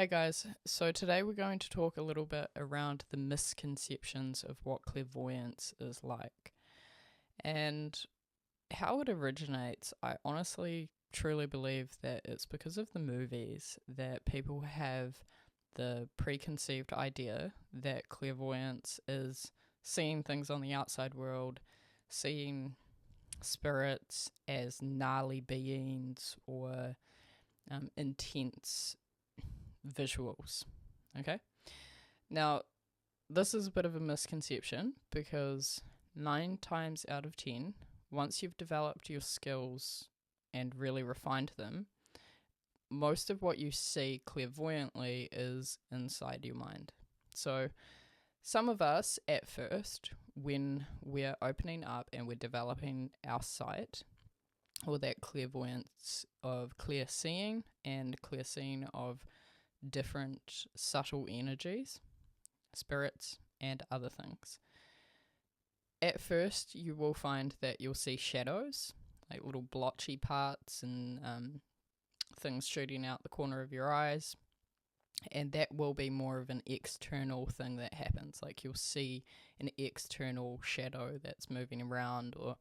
Hey guys, so today we're going to talk a little bit around the misconceptions of what clairvoyance is like. And how it originates, I honestly truly believe that it's because of the movies that people have the preconceived idea that clairvoyance is seeing things on the outside world, seeing spirits as gnarly beings or intense visuals. Okay? Now, this is a bit of a misconception because 9 times out of 10, once you've developed your skills and really refined them, most of what you see clairvoyantly is inside your mind. So, some of us at first, when we're opening up and we're developing our sight, or that clairvoyance of clear seeing and clear seeing of different subtle energies, spirits, and other things. At first, you will find that you'll see shadows, like little blotchy parts and things shooting out the corner of your eyes, and that will be more of an external thing that happens. Like you'll see an external shadow that's moving around, or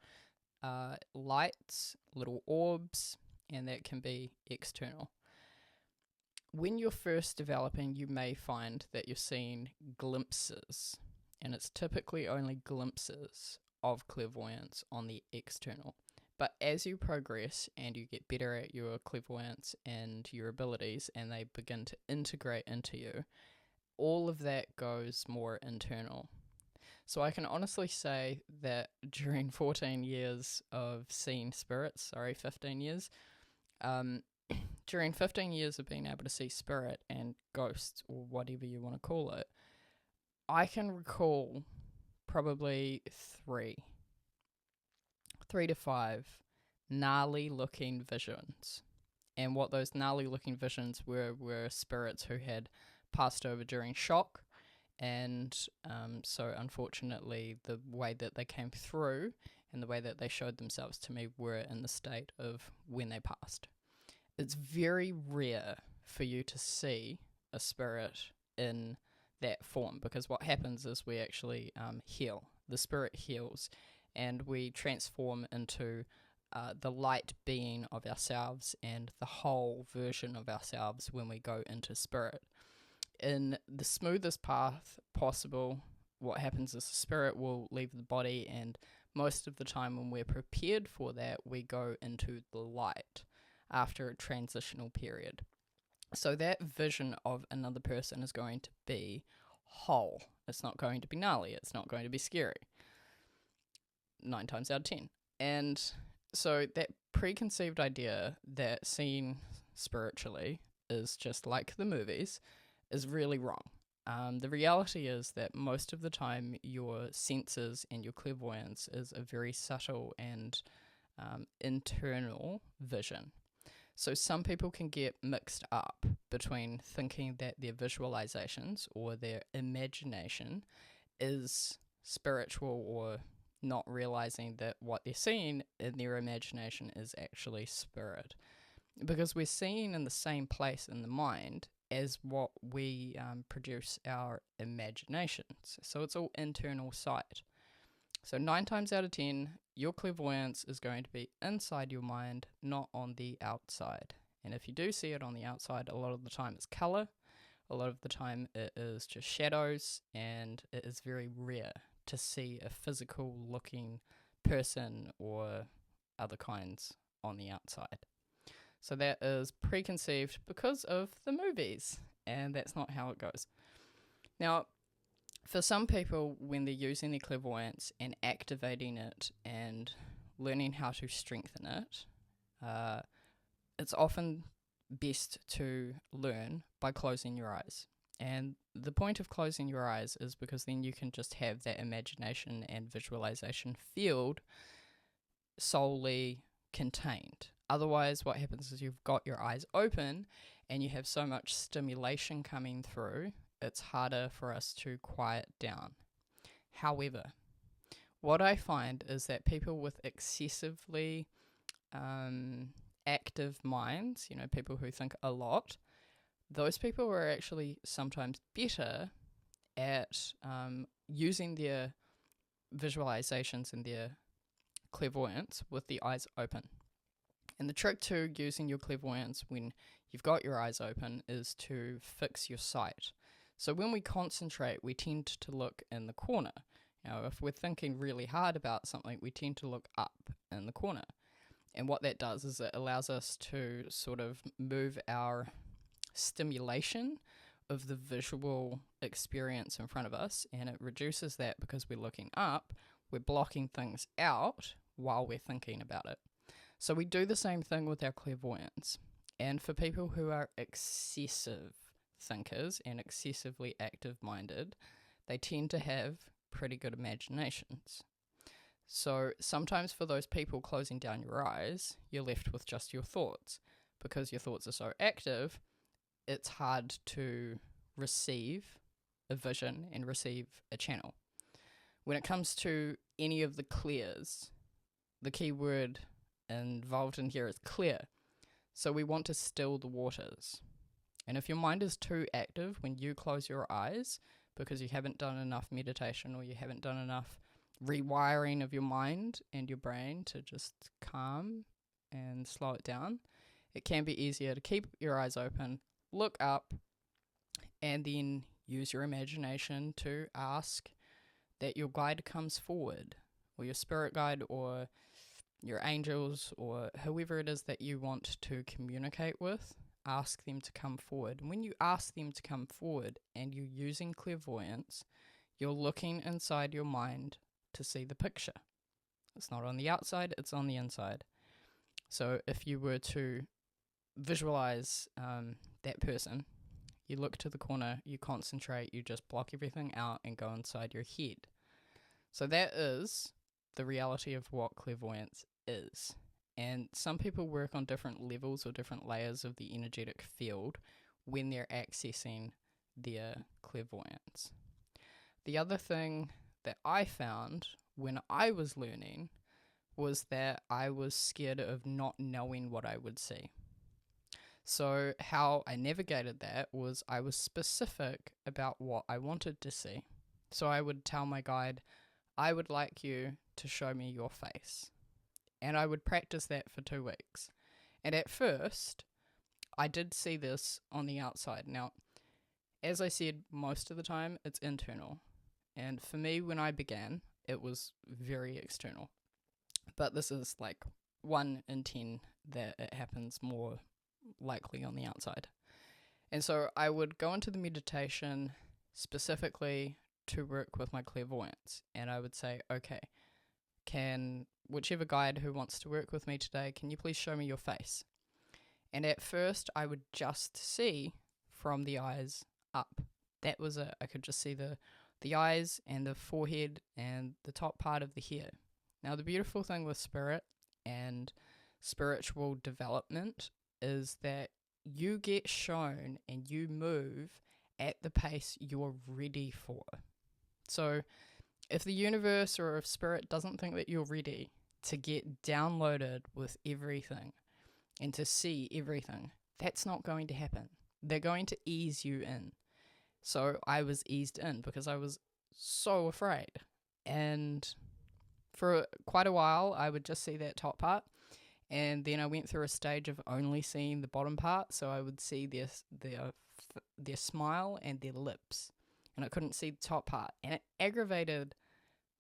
lights, little orbs, and that can be external. When you're first developing, you may find that you're seeing glimpses, and it's typically only glimpses of clairvoyance on the external. But as you progress and you get better at your clairvoyance and your abilities, and they begin to integrate into you, all of that goes more internal. So I can honestly say that during 14 years of seeing spirits, 15 years, during 15 years of being able to see spirit and ghosts, or whatever you want to call it, I can recall probably three to five gnarly looking visions. And what those gnarly looking visions were spirits who had passed over during shock. And so unfortunately, the way that they came through and the way that they showed themselves to me were in the state of when they passed. It's very rare for you to see a spirit in that form, because what happens is we actually heal. The spirit heals, and we transform into the light being of ourselves and the whole version of ourselves when we go into spirit. In the smoothest path possible, what happens is the spirit will leave the body, and most of the time when we're prepared for that, we go into the light after a transitional period. So that vision of another person is going to be whole. It's not going to be gnarly. It's not going to be scary. 9 times out of 10. And so that preconceived idea that seeing spiritually is just like the movies is really wrong. The reality is that most of the time your senses and your clairvoyance is a very subtle and internal vision. So some people can get mixed up between thinking that their visualizations or their imagination is spiritual, or not realizing that what they're seeing in their imagination is actually spirit. Because we're seeing in the same place in the mind as what we produce our imaginations. So it's all internal sight. So 9 times out of 10, your clairvoyance is going to be inside your mind, not on the outside. And if you do see it on the outside, a lot of the time it's color, a lot of the time it is just shadows, and it is very rare to see a physical looking person or other kinds on the outside. So that is preconceived because of the movies, and that's not how it goes. Now, for some people, when they're using their clairvoyance and activating it and learning how to strengthen it, it's often best to learn by closing your eyes. And the point of closing your eyes is because then you can just have that imagination and visualization field solely contained. Otherwise, what happens is you've got your eyes open and you have so much stimulation coming through, it's harder for us to quiet down. However, what I find is that people with excessively active minds, people who think a lot, those people are actually sometimes better at using their visualizations and their clairvoyance with the eyes open. And the trick to using your clairvoyance when you've got your eyes open is to fix your sight. So when we concentrate, we tend to look in the corner. If we're thinking really hard about something, we tend to look up in the corner. And what that does is it allows us to sort of move our stimulation of the visual experience in front of us, and it reduces that because we're looking up, we're blocking things out while we're thinking about it. So we do the same thing with our clairvoyance. And for people who are excessive thinkers and excessively active-minded, they tend to have pretty good imaginations. So sometimes for those people, closing down your eyes, you're left with just your thoughts. Because your thoughts are so active, it's hard to receive a vision and receive a channel. When it comes to any of the clears, the key word involved in here is clear. So we want to still the waters. And if your mind is too active when you close your eyes because you haven't done enough meditation or you haven't done enough rewiring of your mind and your brain to just calm and slow it down, it can be easier to keep your eyes open, look up, and then use your imagination to ask that your guide comes forward, or your spirit guide, or your angels, or whoever it is that you want to communicate with. Ask them to come forward. And when you ask them to come forward and you're using clairvoyance, you're looking inside your mind to see the picture. It's not on the outside, it's on the inside. So if you were to visualize that person, you look to the corner, you concentrate, you just block everything out and go inside your head. So that is the reality of what clairvoyance is. And some people work on different levels or different layers of the energetic field when they're accessing their clairvoyance. The other thing that I found when I was learning was that I was scared of not knowing what I would see. So how I navigated that was I was specific about what I wanted to see. So I would tell my guide, I would like you to show me your face. And I would practice that for 2 weeks. And at first, I did see this on the outside. Now, as I said, most of the time, it's internal. And for me, when I began, it was very external. But this is like 1 in 10 that it happens more likely on the outside. And so I would go into the meditation specifically to work with my clairvoyance. And I would say, okay, can whichever guide who wants to work with me today, can you please show me your face? And at first, I would just see from the eyes up. That was it. I could just see the eyes and the forehead and the top part of the hair. Now, the beautiful thing with spirit and spiritual development is that you get shown and you move at the pace you're ready for. So if the universe or if spirit doesn't think that you're ready to get downloaded with everything and to see everything, that's not going to happen. They're going to ease you in. So I was eased in because I was so afraid. And for quite a while, I would just see that top part. And then I went through a stage of only seeing the bottom part. So I would see their smile and their lips. And I couldn't see the top part. And it aggravated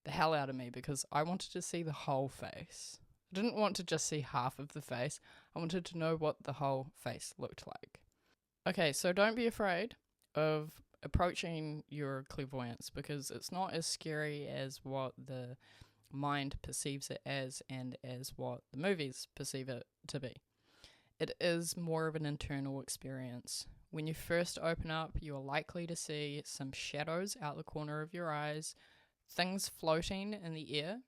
the hell out of me because I wanted to see the whole face. I didn't want to just see half of the face. I wanted to know what the whole face looked like. Okay, so don't be afraid of approaching your clairvoyance because it's not as scary as what the mind perceives it as and as what the movies perceive it to be. It is more of an internal experience. When you first open up, you are likely to see some shadows out the corner of your eyes, things floating in the air,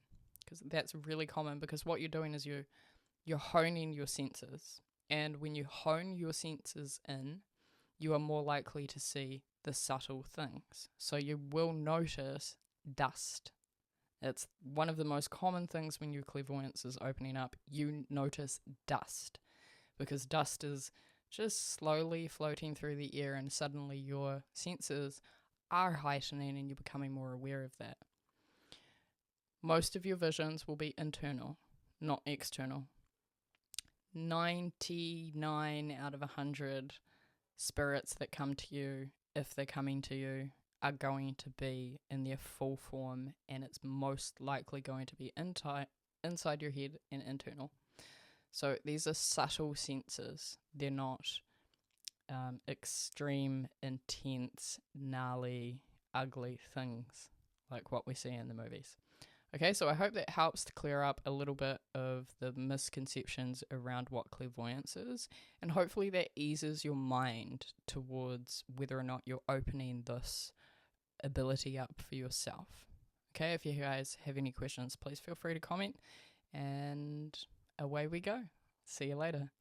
because that's really common because what you're doing is you're honing your senses. And when you hone your senses in, you are more likely to see the subtle things. So you will notice dust. It's one of the most common things when your clairvoyance is opening up. You notice dust because dust is just slowly floating through the air, and suddenly your senses are heightening and you're becoming more aware of that. Most of your visions will be internal, not external. 99 out of 100 spirits that come to you, if they're coming to you, are going to be in their full form, and it's most likely going to be inside your head and internal. So these are subtle senses. They're not extreme, intense, gnarly, ugly things like what we see in the movies. Okay, so I hope that helps to clear up a little bit of the misconceptions around what clairvoyance is, and hopefully that eases your mind towards whether or not you're opening this ability up for yourself. Okay, if you guys have any questions, please feel free to comment, and away we go. See you later.